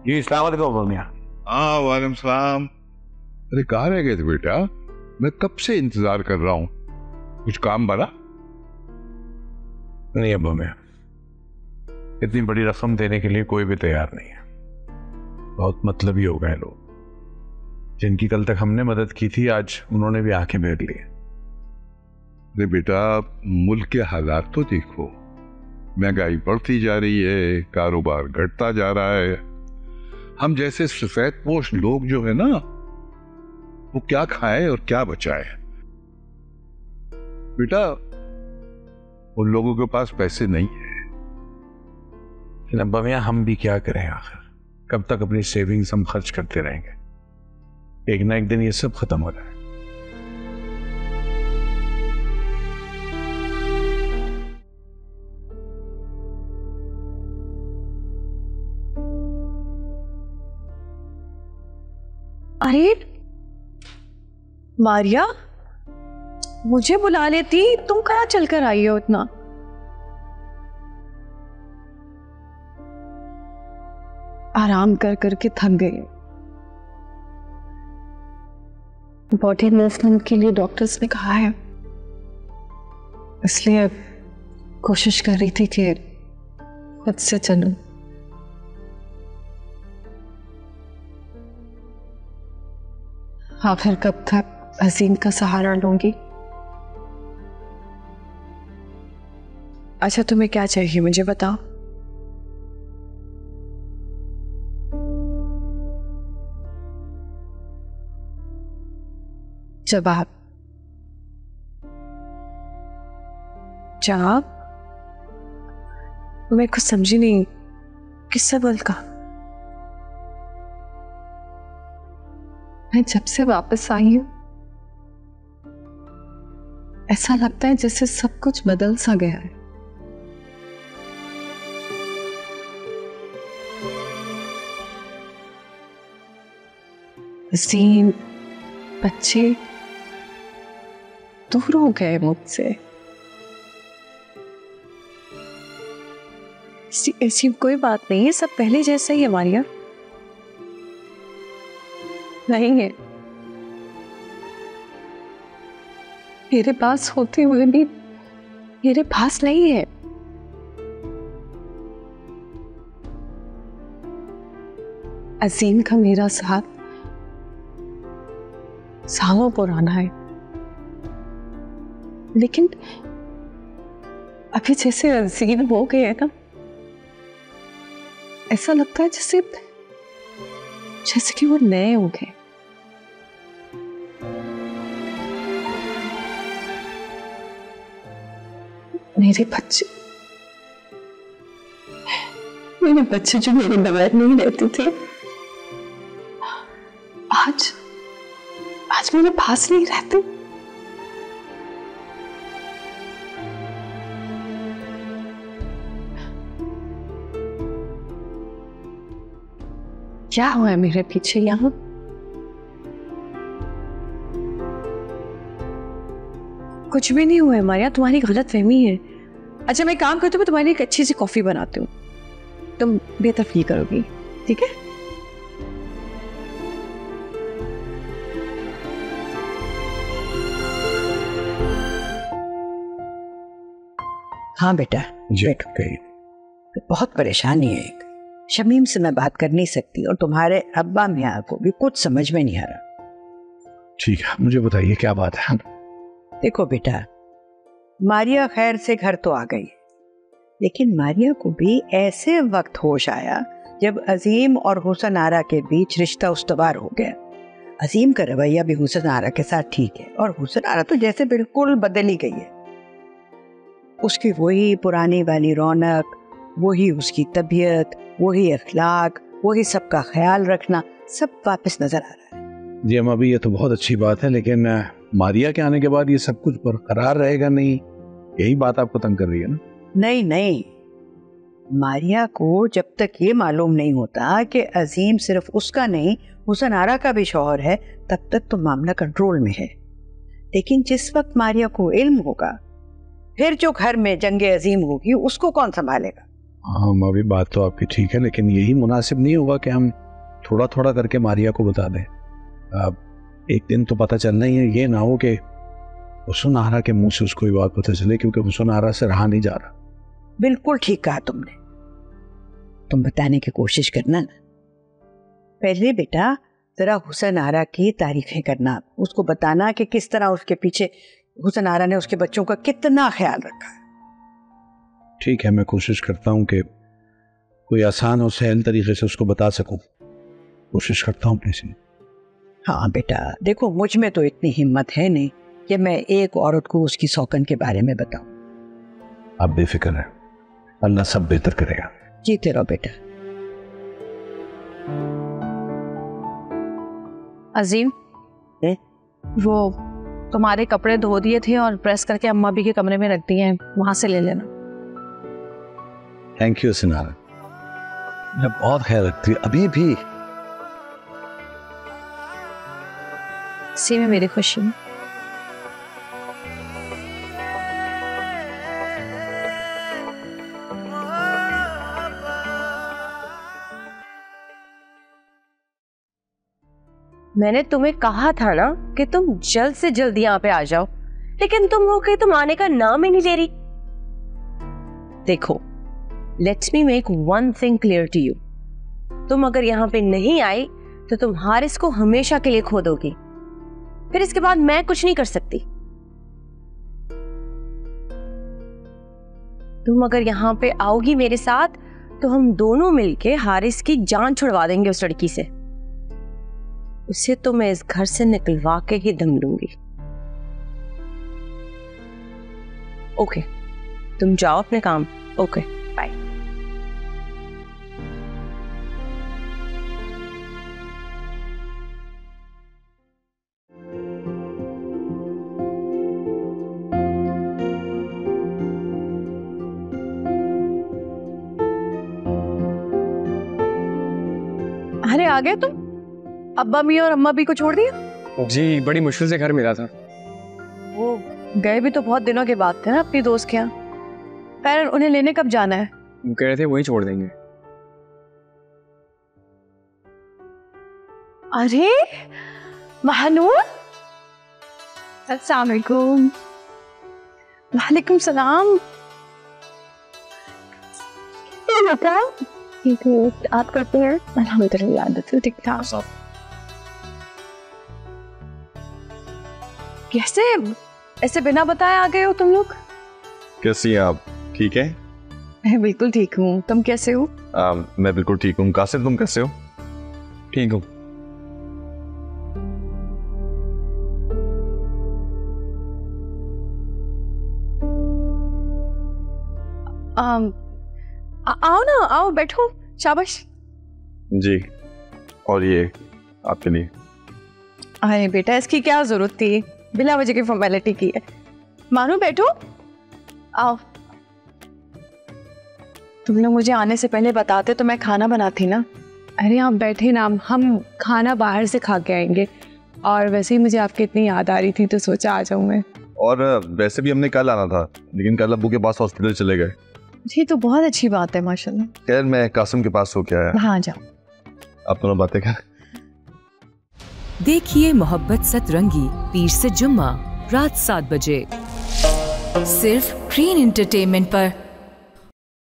जी इस्लाम वालेकुम मियां। हाँ वालेकुम सलाम। अरे कहाँ रह गए थे बेटा? मैं कब से इंतजार कर रहा हूँ। कुछ काम बना? नहीं अब्बा मियां, इतनी बड़ी रकम देने के लिए कोई भी तैयार नहीं है। बहुत मतलबी हो गए लोग। जिनकी कल तक हमने मदद की थी आज उन्होंने भी आंखें फेर ली। अरे बेटा, मुल्क के हालात तो देखो। महंगाई बढ़ती जा रही है, कारोबार घटता जा रहा है। हम जैसे सफेद पोश लोग जो है ना, वो क्या खाएं और क्या बचाएं। बेटा, उन लोगों के पास पैसे नहीं है। लेकिन अब्बा मियां हम भी क्या करें आखिर? कब तक अपनी सेविंग्स हम खर्च करते रहेंगे? एक ना एक दिन ये सब खत्म हो जाए। अरे मारिया, मुझे बुला लेती, तुम कहाँ चलकर आई हो इतना? आराम कर करके थक गई। बॉडी मूवमेंट के लिए डॉक्टर्स ने कहा है, इसलिए कोशिश कर रही थी कि खुद से चलूं। हाँ, फिर कब तक अजीम का सहारा लूंगी? अच्छा, तुम्हें क्या चाहिए मुझे बताओ। जवाब। जवाब? मैं कुछ समझी नहीं, किससे बोल का? मैं जब से वापस आई हूं ऐसा लगता है जैसे सब कुछ बदल सा गया है। वसीम, बच्चे दूर हो गए मुझसे। ऐसी कोई बात नहीं है, सब पहले जैसा ही है मारिया। नहीं है, मेरे पास होते हुए भी मेरे पास नहीं है। अजीम का मेरा साथ सालों पुराना है, लेकिन अभी जैसे अजीम हो गए है ना, ऐसा लगता है जैसे कि वो नए हो गए। मेरे बच्चे जो मेरे बगैर नहीं रहते थे, आज मेरे पास नहीं रहते। क्या हुआ है मेरे पीछे यहाँ? कुछ भी नहीं हुआ है मारिया, तुम्हारी गलत फहमी है। अच्छा, मैं काम करती हूँ, मैं तुम्हारे लिए एक अच्छी सी कॉफी बनाती हूँ, तुम बेहतर फील करोगी, ठीक है? हाँ बेटा, बैठो। कही बहुत परेशानी है। एक शमीम से मैं बात कर नहीं सकती और तुम्हारे अब्बा मियाँ को भी कुछ समझ में नहीं आ रहा। ठीक है, मुझे बताइए क्या बात है। देखो बेटा, मारिया खैर से घर तो आ गई, लेकिन मारिया को भी ऐसे वक्त होश आया जब अजीम और हुसन आरा के बीच रिश्ता उस्तवार हो गया। अजीम का रवैया भी हुसन आरा के साथ ठीक है और हुसन आरा तो जैसे बिल्कुल बदल ही गई है। उसकी वही पुरानी वाली रौनक, वही उसकी तबीयत, वही अखलाक, वही सबका ख्याल रखना, सब वापस नजर आ रहा है। जी अम्मा, अभी ये तो बहुत अच्छी बात है, लेकिन मारिया के आने के बाद ये सब कुछ बरकरार रहेगा नहीं? यही बात आपको तंग कर रही है ना? नहीं नहीं, मारिया को जब तक ये मालूम नहीं होता कि अजीम सिर्फ उसका नहीं हुसन आरा का भी शौहर है, तब तक तो मामला कंट्रोल में है। लेकिन जिस वक्त मारिया को इल्म होगा, फिर जो घर में जंगे अजीम होगी उसको कौन संभालेगा? हाँ अभी बात तो आपकी ठीक है, लेकिन यही मुनासिब नहीं होगा कि हम थोड़ा थोड़ा करके मारिया को बता दें। अब एक दिन तो पता चलना ही है, ये ना हो कि हुसन आरा के मुंह से उसको ये बात पता चले, क्योंकि हुसन आरा से रहा नहीं जा रहा। बिल्कुल ठीक कहा तुमने, तुम बताने की कोशिश करना ना। पहले बेटा जरा हुसन आरा की तारीफें करना, उसको बताना कि किस तरह उसके पीछे हुसन आरा ने उसके बच्चों का कितना ख्याल रखा है। ठीक है, मैं कोशिश करता हूँ कि कोई आसान और सहल तरीके से उसको बता सकूं, कोशिश करता हूँ अपने से। हाँ बेटा देखो, मुझ में तो इतनी हिम्मत है नहीं कि मैं एक औरत को उसकी सौकन के बारे में बताऊं। आप बेफिक्र हैं, अल्लाह सब बेहतर करेगा। जीते रहो बेटा। अजीम, वो तुम्हारे कपड़े धो दिए थे और प्रेस करके अम्मा भी के कमरे में रख दिए हैं, वहां से ले लेना। थैंक यू सिनारा, मैं बहुत ख्याल रखती हूँ अभी भी। इसी में मेरी खुशी है। मैंने तुम्हें कहा था ना कि तुम जल्द से जल्द यहाँ पे आ जाओ, लेकिन तुम हो गई, तुम आने का नाम ही नहीं ले रही। देखो, let's me make one thing clear to you, तुम अगर यहाँ पे नहीं आई तो तुम हारिस को हमेशा के लिए खो दोगी, फिर इसके बाद मैं कुछ नहीं कर सकती। तुम अगर यहाँ पे आओगी मेरे साथ तो हम दोनों मिलके हारिस की जान छुड़वा देंगे उस लड़की से। उसे तो मैं इस घर से निकलवा के ही दम लूंगी। ओके, तुम जाओ अपने काम। Okay, bye. अरे आ गए तुम? अब्बा मी और अम्मा भी को छोड़ दिया? जी, बड़ी मुश्किल से घर मिला था। वो गए भी तो बहुत दिनों के बाद थे ना अपनी दोस्त के यहाँ। पर उन्हें लेने कब जाना है? वो कह रहे थे वही छोड़ देंगे। अरे महानूर, अस्सलाम वालेकुम। वालेकुम सलाम। ठीक है, आप करते हैं? अल्हम्दुलिल्लाह, ठीक ठाक। कैसे ऐसे बिना बताए आ गए हो तुम लोग? कैसी हैं आप? ठीक है? मैं बिल्कुल ठीक हूँ, तुम कैसे हो? मैं बिल्कुल ठीक हूँ। कासिम, तुम कैसे हो? ठीक हूँ। आओ ना, आओ बैठो, शाबाश। जी, और ये आपके लिए। अरे बेटा, इसकी क्या जरूरत थी, बिना वजह की फॉर्मेलिटी की है। मानो बैठो, आओ। तुमने मुझे आने से पहले बताते तो मैं खाना बनाती ना। अरे आप बैठे ना, हम खाना बाहर से खा के आएंगे, और वैसे ही मुझे आपकी इतनी याद आ रही थी तो सोचा आ जाऊं मैं। और वैसे भी हमने कल आना था, लेकिन कल अब्बू के पास हॉस्पिटल चले गए। ये तो बहुत अच्छी बात है माशाल्लाह। खैर, मैं कासिम के पास होके आया। हाँ जाओ, आप दोनों बातें कर। देखिए मोहब्बत सतरंगी पीर से जुम्मा रात 7 बजे सिर्फ ग्रीन एंटरटेनमेंट पर।